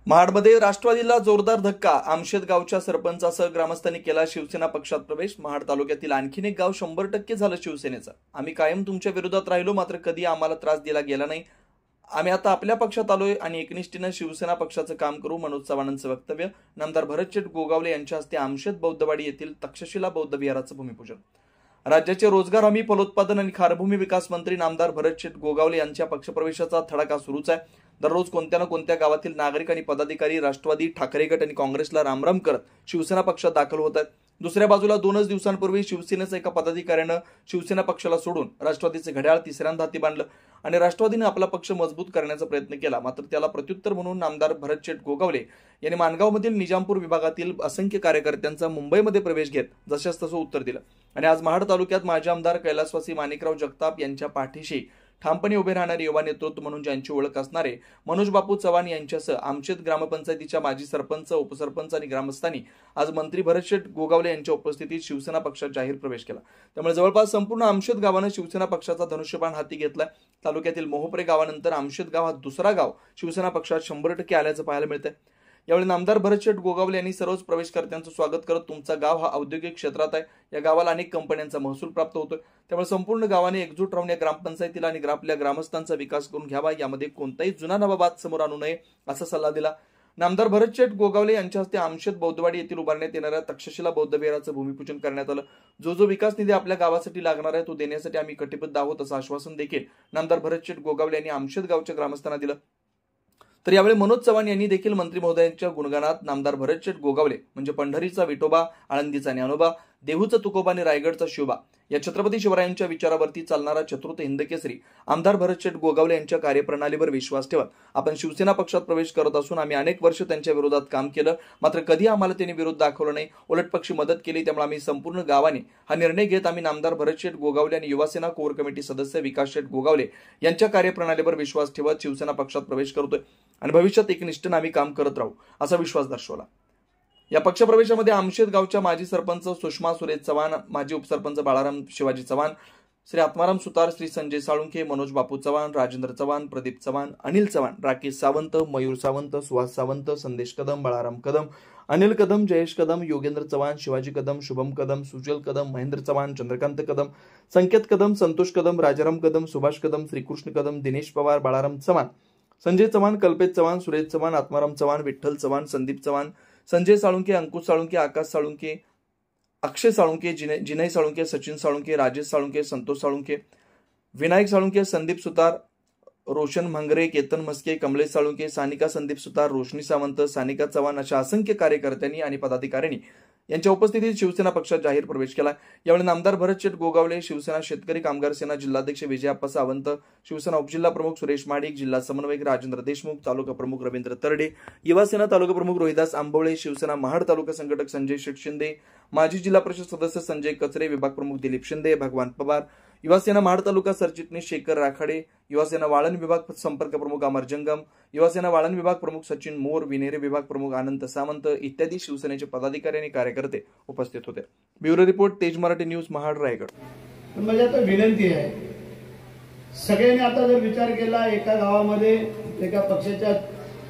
महाडमध्ये राष्ट्रवादीला जोरदार धक्का. आमशेत गावच्या सरपंचासह ग्रामस्थांनी केला शिवसेना पक्षात प्रवेश. महाड तालुक्यातील आणखीन एक गाव 100% झालं शिवसेनेचं. आम्ही कायम तुमच्या विरोधात राहिलो, मात्र कधी आम्हाला त्रास दिला गेला नाही. आम्ही आता आपल्या पक्षात आलोय आणि एकनिष्ठेनं शिवसेना पक्षाचं काम करू. मनोज चव्हाणांचं वक्तव्य. नामदार भरतशेठ गोगावले यांच्या हस्ते आमशेत बौद्धवाडी येथील तक्षशिला बौद्ध विहाराचं भूमिपूजन. राज्याचे रोजगार हमी, फलोत्पादन आणि खारभूमी विकास मंत्री नामदार भरतशेठ गोगावले यांच्या पक्षप्रवेशाचा धडाका सुरूच आहे. दररोज कोणत्या ना कोणत्या गावातील नागरिक आणि पदाधिकारी राष्ट्रवादी, ठाकरे गट आणि काँग्रेसला रामराम करत शिवसेना पक्षात दाखल होत आहेत. दुसऱ्या बाजूला 2 दिवसांपूर्वी शिवसेनेच्या एका पदाधिकाऱ्यानं शिवसेना पक्षाला सोडून राष्ट्रवादीचे घड्याळ तिसऱ्यांदा हाती बांधलं आणि राष्ट्रवादीने आपला पक्ष मजबूत करण्याचा प्रयत्न केला. मात्र त्याला प्रत्युत्तर म्हणून नामदार भरतशेठ गोगावले यांनी माणगावमधील निजामपूर विभागातील असंख्य कार्यकर्त्यांचा मुंबईमध्ये प्रवेश घेत जशास तसं उत्तर दिलं आणि आज महाड तालुक्यात माजी आमदार कैलासवासी माणिकराव जगताप यांच्या पाठीशी ठामपणे उभे राहणारे युवा नेतृत्व म्हणून ज्यांची ओळख असणारे मनोज बापू चव्हाण यांच्यासह आमशेत ग्रामपंचायतीच्या माजी सरपंच, उपसरपंच आणि ग्रामस्थांनी आज मंत्री भरतशेठ गोगावले यांच्या उपस्थितीत शिवसेना पक्षात जाहीर प्रवेश केला. त्यामुळे जवळपास संपूर्ण आमशेत गावानं शिवसेना पक्षाचा धनुष्यबाण हाती घेतलाय. तालुक्यातील मोहपरे गावानंतर आमशेत गाव हा दुसरा गाव शिवसेना पक्षात 100% आल्याचं पाहायला मिळतंय. यावेळी नामदार भरतशेठ गोगावले यांनी सर्वच प्रवेशकर्त्यांचं स्वागत करत, तुमचा गाव हा औद्योगिक क्षेत्रात आहे, या गावाला अनेक कंपन्यांचा महसूल प्राप्त होतोय, त्यामुळे संपूर्ण गावाने एकजूट राहून या ग्रामपंचायतीला आणि आपल्या ग्रामस्थांचा विकास करून घ्यावा, यामध्ये कोणताही जुना नवा वाद समोर आणू नये असा सल्ला दिला. नामदार भरतशेठ गोगावले यांच्या हस्ते आमशेत बौद्धवाडी येथील उभारण्यात येणाऱ्या तक्षशिला बौद्ध विहाराचं भूमिपूजन करण्यात आलं. जो विकास निधी आपल्या गावासाठी लागणार आहे तो देण्यासाठी आम्ही कटिबद्ध आहोत असं आश्वासन देखील नामदार भरतशेठ गोगावले यांनी आमशेत गावच्या ग्रामस्थांना दिलं. तर यावेळी मनोज चव्हाण यांनी देखील मंत्री महोदयांच्या गुणगानात नामदार भरतशेठ गोगावले म्हणजे पंढरीचा विठोबा, आळंदीचा ज्ञानोबा, देहूचा तुकोबा आणि रायगडचा शिवबा या छत्रपती शिवरायांच्या विचारावरती चालणारा चतुर्थ हिंदकेसरी आमदार भरतशेठ गोगावले यांच्या कार्यप्रणालीवर विश्वास ठेवत आपण शिवसेना पक्षात प्रवेश करत असून आम्ही अनेक वर्ष त्यांच्या विरोधात काम केलं, मात्र कधी आम्हाला त्यांनी विरोध दाखवला नाही, उलट पक्षी मदत केली. त्यामुळे आम्ही संपूर्ण गावाने हा निर्णय घेत आम्ही नामदार भरतशेठ गोगावले आणि युवासेना कोर कमिटी सदस्य विकास शेठ गोगावले यांच्या कार्यप्रणालीवर विश्वास ठेवत शिवसेना पक्षात प्रवेश करतोय आणि भविष्यात एकनिष्ठेने आम्ही काम करत राहू असा विश्वास दर्शवला. या पक्षप्रवेशामध्ये आमशेत गावच्या माजी सरपंच सुषमा सुरेश चव्हाण, माजी उपसरपंच बाळाराम शिवाजी चव्हाण, श्री आत्माराम सुतार, श्री संजय साळुंखे, मनोज बापू चव्हाण, राजेंद्र चव्हाण, प्रदीप चव्हाण, अनिल चव्हाण, राकेश सावंत, मयूर सावंत, सुहास सावंत, संदेश कदम, बाळाराम कदम, अनिल कदम, जयेश कदम, योगेंद्र चव्हाण, शिवाजी कदम, शुभम कदम, सुजल कदम, महेंद्र चव्हाण, चंद्रकांत कदम, संकेत कदम, संतोष कदम, राजाराम कदम, सुभाष कदम, श्रीकृष्ण कदम, दिनेश पवार, बाळाराम चव्हाण, संजय चव्हाण, कल्पेश चव्हाण, सुरेश चव्हाण, आत्माराम चव्हाण, विठ्ठल चव्हाण, संदीप चव्हाण, संजय साळुंखे, अंकुश साळुंखे, आकाश साळुंखे, अक्षय साळुंखे, जिनय साळुंखे, सचिन साळुंखे, राजेश साळुंखे, संतोष साळुंखे, विनायक साळुंखे, संदीप सुतार, रोशन म्हांगरे, केतन मस्के, कमलेश साळुंखे, सानिका संदीप सुतार, रोशनी सावंत, सानिका चव्हाण अशा असंख्य कार्यकर्त्यांनी आणि पदाधिकाऱ्यांनी यांच्या उपस्थितीत शिवसेना पक्षात जाहीर प्रवेश केला. यावेळी नामदार भरतशेठ गोगावले, शिवसेना शेतकरी कामगार सेना जिल्हाध्यक्ष विजयाप्पा सावंत, शिवसेना उपजिल्हा प्रमुख सुरेश माडिक, जिल्हा समन्वयक राजेंद्र देशमुख, तालुका प्रमुख रवींद्र तरडे, युवासेना तालुका प्रमुख रोहिदास आंबोळे, शिवसेना महाड तालुका संघटक संजय शेठ शिंदे, माजी जिल्हा परिषद सदस्य संजय कचरे, विभाग प्रमुख दिलीप शिंदे, भगवान पवार, युवासेना महाड तालुका सरचिटणीस शेखर राखाडे, युवासेना वाळण विभाग संपर्क प्रमुख अमर जंगम, युवासेना वाळण विभाग प्रमुख सचिन मोर, विनेरे विभाग प्रमुख आनंद सावंत इत्यादी शिवसेनेचे पदाधिकारी आणि कार्यकर्ते उपस्थित होते. ब्युरो रिपोर्ट, तेज मराठी न्यूज, महाड, रायगड. माझी आता विनंती आहे, सगळ्यांनी आता जर विचार केला एका गावामध्ये एका पक्षाच्या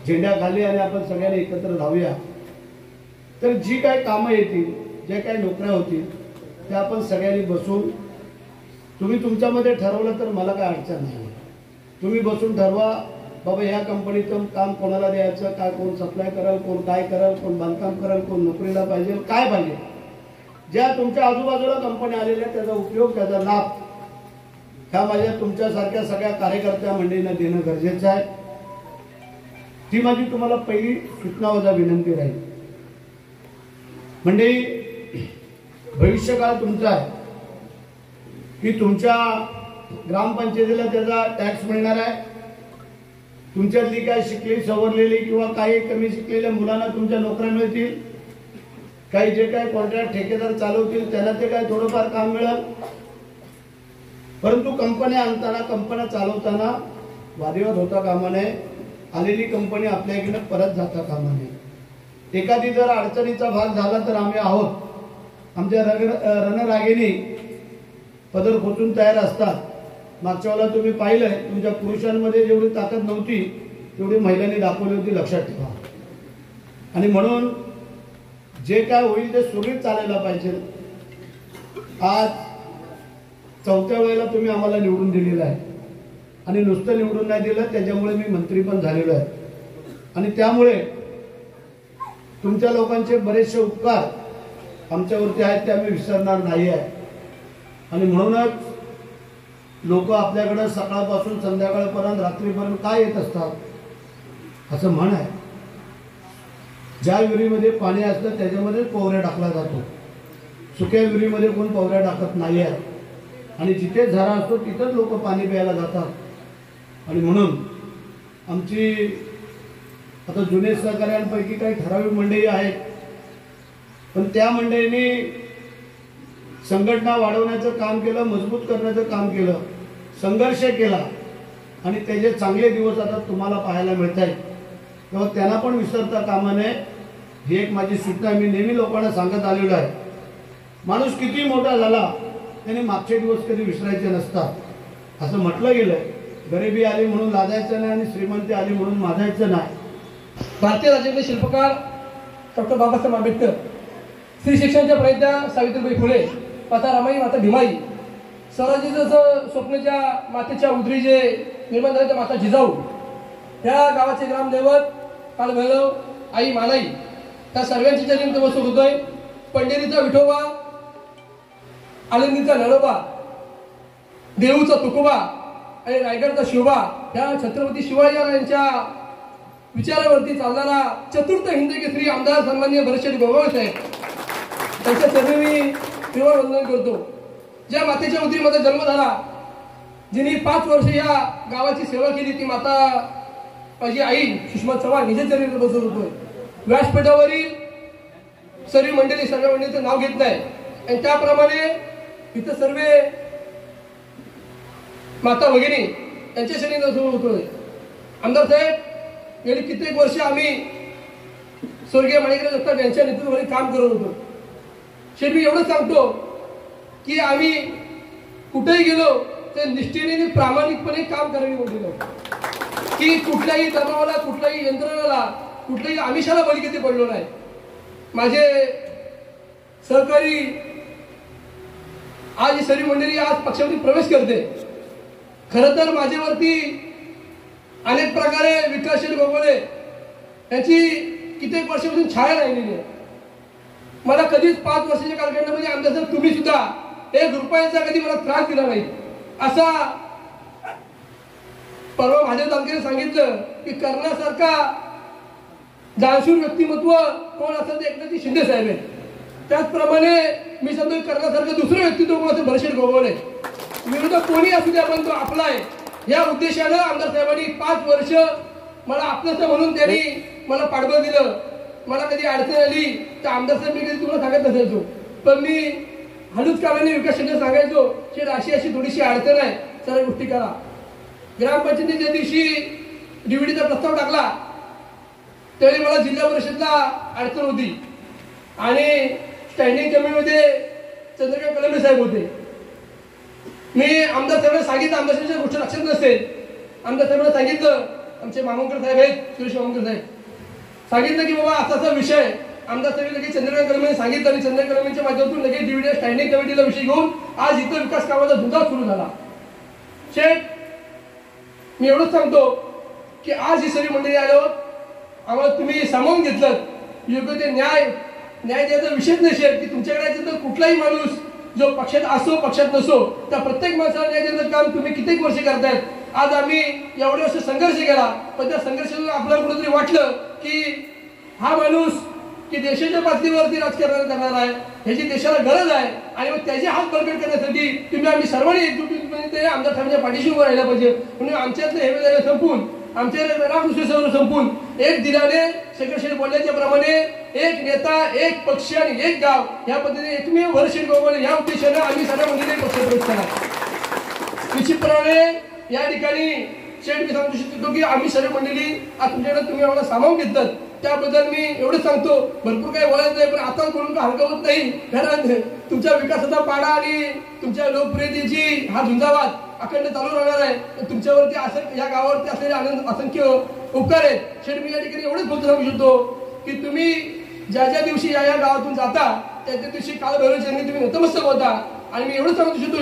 झेंड्याखाली आणि आपण सगळ्यांनी एकत्र राहूया, तर जी काही कामं येतील, जे काही नोकऱ्या होतील त्या आपण सगळ्यांनी बसून, तुम्ही तुमच्यामध्ये ठरवलं तर मला काय अडचण नाही. तुम्ही बसून ठरवा बाबा या कंपनीचं काम कोणाला द्यायचं, काय कोण सप्लाय कराल, कोण काय कराल, कोण बांधकाम कराल, कोण नोकरीला पाहिजे, काय पाहिजे. ज्या तुमच्या आजूबाजूला कंपन्या आलेल्या त्याचा उपयोग, त्याचा लाभ ह्या माझ्या तुमच्यासारख्या सगळ्या कार्यकर्त्या मंडळींना देणं गरजेचं आहे. ती माझी तुम्हाला पहिली सूचना वजा विनंती राहील. मंडळी, भविष्यकाळ तुमचा आहे की तुमच्या ग्रामपंचायतीला त्याचा टॅक्स मिळणार आहे. तुमच्यातली काय शिकलेली सवरलेली किंवा काही कमी शिकलेल्या मुलांना तुमच्या नोकऱ्या मिळतील. काही जे काही कॉन्ट्रॅक्ट ठेकेदार चालवतील त्यांना ते काय थोडंफार काम मिळेल. परंतु कंपन्या आणताना, कंपन्या चालवताना वादविवाद होता कामा नये. आलेली कंपनी आपल्याकडे परत जाता कामा नये. एखादी जर अडचणीचा भाग झाला तर आम्ही आहोत. आमच्या रणरागिणी पदर खोचून तयार असतात. मागच्या वेळेला तुम्ही पाहिलंय, तुमच्या पुरुषांमध्ये जेवढी ताकद नव्हती तेवढी महिलांनी दाखवली होती, लक्षात ठेवा. आणि म्हणून जे काय होईल ते सुरळीत चालायला पाहिजे. आज 4थ्या वेळेला तुम्ही आम्हाला निवडून दिलेलं आहे आणि नुसतं निवडून नाही दिलं, त्याच्यामुळे मी मंत्री पण झालेलो आहे आणि त्यामुळे तुमच्या लोकांचे बरेचसे उपकार आमच्यावरती आहेत ते आम्ही विसरणार नाही आहे. आणि म्हणूनच लोक आपल्याकडे सकाळपासून संध्याकाळपर्यंत रात्रीपर्यंत काय येत असतात असं म्हण आहे. ज्या विहिरीमध्ये पाणी असतं त्याच्यामध्ये पोवऱ्या टाकला जातो, सुक्या विहिरीमध्ये कोण पोवऱ्या टाकत नाही आहे. आणि जिथे झरा असतो तिथंच लोक पाणी प्यायला जातात. आणि म्हणून आमची आता जुने सहकार्यांपैकी काही ठराविक मंडळी आहेत, पण त्या मंडळींनी संघटना वाढवण्याचं काम केलं, मजबूत करण्याचं काम केलं, संघर्ष केला आणि त्याचे चांगले दिवस आता तुम्हाला पाहायला मिळत आहेत. तेव्हा त्यांना पण विसरता कामा नये, ही एक माझी सूचना मी नेहमी लोकांना सांगत आलेलो आहे. माणूस किती मोठा झाला त्याने मागचे दिवस कधी विसरायचे नसतात असं म्हटलं गेलंय. गरिबी आली म्हणून लाजायचं नाही आणि श्रीमंती आली म्हणून माजायचं नाही. भारतीय राज्याचे शिल्पकार डॉक्टर बाबासाहेब आंबेडकर, स्त्री शिक्षणाच्या प्रणेत्या सावित्रीबाई फुले, माता रमाई, माता भीमाई, स्वराज्याचं स्वप्नाच्या मातेच्या उदरी जे निर्माण झाले त्या माता जिजाऊ, ह्या गावाचे ग्रामदैवत कालभैरव, आई मानाई, त्या सर्वांची चरणी नमस्कार होतोय. पंढरीचा विठोबा, आळंदीचा नळोबा, देऊचा तुकोबा आणि रायगडचा शिवबा, ह्या छत्रपती शिवाजीराजांच्या विचारावरती चालणारा चतुर्थ हिंद केसरी आमदार सन्माननीय भरतशेठ गोगावळे साहेब, त्यांच्या चरणी मी त्रिवार वंदन करतो. ज्या मातेच्या उदरी माझा जन्म झाला, जिने 5 वर्ष या गावाची सेवा केली, ती माता माझी आई सुषमा चव्हाण हिच्या चरणी बसत होतोय. व्यासपीठावरील सर्व मंडळी, सर्व मंडळीचं नाव घेत नाही आणि त्याप्रमाणे इथं सर्व माता भगिनी यांच्या शरीर होतोय. आमदार साहेब गेली कित्येक वर्ष आम्ही स्वर्गीय माणिकराव जगताप यांच्या नेतृत्वाखाली काम करत होतो. शेठ मी एवढं सांगतो की आम्ही कुठेही गेलो तर निष्ठेने प्रामाणिकपणे काम करायला बोललेलो, की कुठल्याही दबावाला, कुठल्याही यंत्रणाला, कुठल्याही आमिषाला बळी कधी पडलो नाही. माझे सहकारी आज ही सर्व मंडळी आज पक्षामध्ये प्रवेश करते. खरं तर माझ्यावरती अनेक प्रकारे विकासशील गोगोळे यांची कित्येक वर्षापासून छाया राहिलेली आहे. मला कधीच 5 वर्षाच्या कालखंडामध्ये आमदार साहेब तुम्ही सुद्धा 1 रुपयाचा कधी मला त्रास दिला नाही. असा परवा महादेव तालुक्याने सांगितलं की करण्यासारखा जाणशूर व्यक्तिमत्व कोण असेल ते एकनाथ शिंदे साहेब आहेत. त्याचप्रमाणे मी सांगतो करण्यासारखं दुसरं व्यक्तित्व कोण असेल भरतशेठ गोगावळे. विरोधक कोणी असू द्या पण तो आपला आहे या उद्देशानं आमदार साहेबांनी 5 वर्ष मला आपलंसं म्हणून त्यांनी मला पाठबळ दिलं. मला कधी अडचण आली तर आमदार साहेब मी कधी तुम्हाला सांगत नसायचो, पण मी हलूच कामाने विकास शिंदे सांगायचो शेठ अशी थोडीशी अडचण आहे, सर्व गोष्टी करा. ग्रामपंचायतीने ज्या दिवशी डीव्हीडीचा प्रस्ताव टाकला त्यावेळी मला जिल्हा परिषदला अडचण होती आणि स्टँडिंग कमिटीमध्ये चंद्रकांत कलमे साहेब होते. मी आमदार साहेबांना सांगितलं, आमदार साहेबांच्या गोष्ट लक्षात नसेल, आमदार साहेबांना सांगितलं, आमचे मामोंकर साहेब आहेत, सुरेश मामोंकर साहेब, सांगितलं की बाबा असा विषय. आमदार साहेब लगेच चंद्रकांत कलमेने सांगितलं आणि चंद्रकांत कलमेच्या माध्यमातून लगेच डीव्हीडी स्टँडिंग कमिटीला विषय घेऊन आज इथं विकास कामाचा धुंदा सुरू झाला. शेठ मी एवढंच सांगतो की आज ही सगळी मंडळी आल्यावर आम्हाला तुम्ही सामावून घेतलं. योग्य ते न्याय द्यायचा विषयच नसेल की तुमच्याकडे कुठलाही माणूस जो पक्षात असो पक्षात नसो त्या प्रत्येक माणसाला न्याय देण्याचं काम तुम्ही कित्येक वर्ष करतायत. आज आम्ही एवढे वर्ष संघर्ष केला, पण त्या संघर्षातून आपल्याला कुठेतरी वाटलं की हा माणूस की देशाच्या पातळीवरती राजकारण करणार आहे, ह्याची देशाला गरज आहे आणि मग त्याचे हात बळकट करण्यासाठी तुम्ही आम्ही सर्वांनी एकजुटीने आमदार साहेबांच्या पाठीशी उभं राहिला पाहिजे. म्हणून आमच्यातलं हे वेळ संपून आमच्या रामकृष्ण संपून एक दिलाने शेखर बोलल्याच्या प्रमाणे एक नेता, एक पक्ष आणि एक गाव या पद्धतीने एकमेव भरतशेठ गोगावळे या उद्देशाने आम्ही सगळ्या मंडळीने पक्ष प्रवेश केला. निश्चितप्रमाणे या ठिकाणी शेठ मी सांगू शकतो की आम्ही सर्व मंडळी आज तुमच्याकडे तुम्ही आम्हाला सामावून घेतलं त्याबद्दल मी एवढंच सांगतो. भरपूर काही बोलायचं आहे पण आता बोलून हलका होत नाही, कारण तुमच्या विकासाचा पाडा आणि तुमच्या लोकप्रियतेची हा झुंजावात अखंड चालू राहणार आहे. तुमच्यावरती असं या गावावरती असलेले असंख्य उपकार आहेत. शेठ मी या ठिकाणी एवढंच बोलतो सांगू शकतो की तुम्ही ज्या ज्या दिवशी या गावातून जाता त्या दिवशी काळभैरव चरणी तुम्ही नतमस्तक होता. आणि मी एवढं सांगू इच्छितो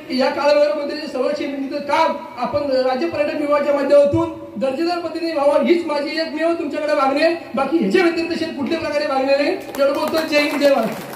की या काळभैरव मंदिराचे संरक्षण काम आपण राज्य पर्यटन विभागाच्या माध्यमातून दर्जेदार पद्धतीने व्हावं हीच माझी एकमेव तुमच्याकडे मागणी आहे. बाकी ह्याच्या व्यतिरिक्त कुठल्या प्रकारे मागणी नाही. एवढं बोलतो. जय हिंद, जय महाराष्ट्र.